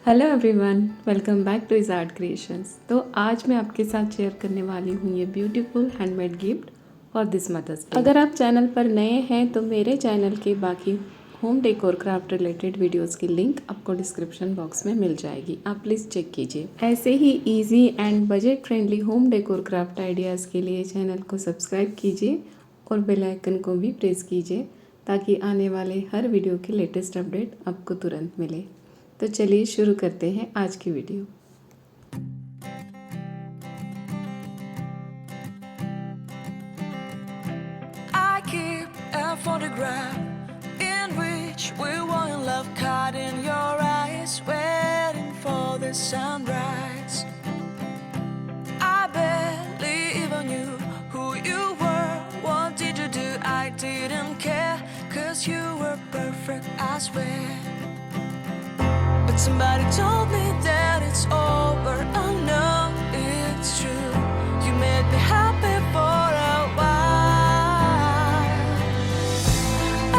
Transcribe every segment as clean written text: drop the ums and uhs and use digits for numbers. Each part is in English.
Hello everyone, welcome back to EasArt creations. तो आज मैं आपके साथ शेयर करने वाली हूँ ये beautiful handmade gift for this mother's day. अगर आप चैनल पर नए हैं तो मेरे चैनल के बाकी home decor craft related videos की लिंक आपको डिस्क्रिप्शन बॉक्स में मिल जाएगी, आप प्लीज़ चेक कीजिए। ऐसे ही easy and budget friendly home decor craft ideas के लिए चैनल को सब्सक्राइब कीजिए और बेल आइकन को भी प्रेस कीजिए ताकि आने वाले हर वीडियो की लेटेस्ट अपडेट आपको तुरंत मिले। तो चलिए शुरू करते हैं आज की video. I keep a photograph in which we were in love, caught in your eyes, waiting for the sunrise. I barely even knew who you were. What did you do? I didn't care, 'cause you were perfect, I swear. But somebody told me that it's over. Oh no, it's true. You made me happy for a while.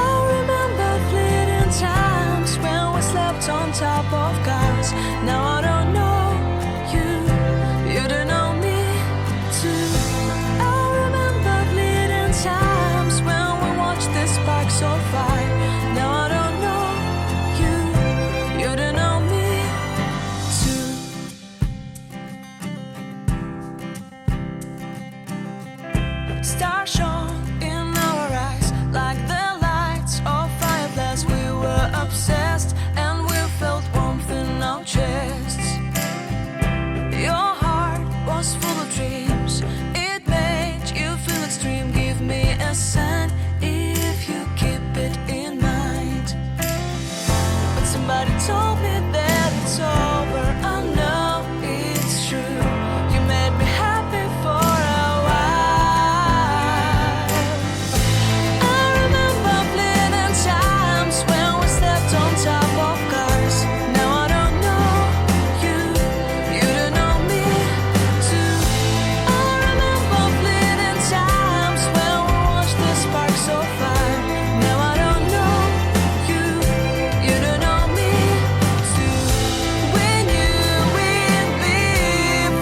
I remember fleeting times when we slept on top of cars. Now I don't know you, you don't know me too. I remember fleeting times when we watched the sparks of fire. Now I don't know you, you don't know me too. Stars shone in our eyes like the lights of fireflies. We were obsessed and we felt warmth in our chests. Your heart was full of dreams, it made you feel extreme. Give me a sign if you keep it in mind. But somebody told me that it's over. I know it's true. You made me happy for a while. I remember fleeting times when we slept on top of cars. Now I don't know you, you don't know me too. I remember fleeting times when we watched the sparks of fire. Now I don't know you, you don't know me too. We knew we'd be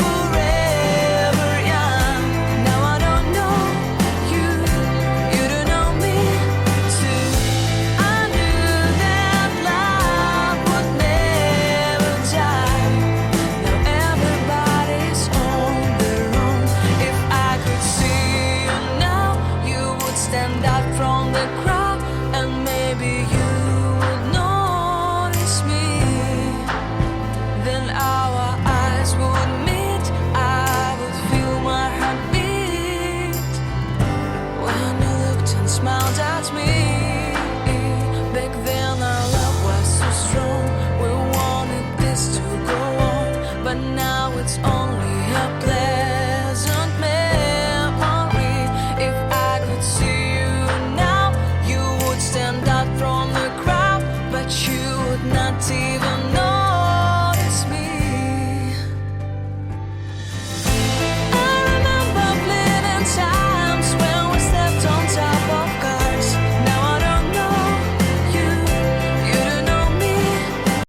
forever young. Now I don't know you, you don't know me too. I knew that love would never die. Now everybody's on their own. If I could see you now, you would stand out from the crowd, and maybe you would notice me. Then I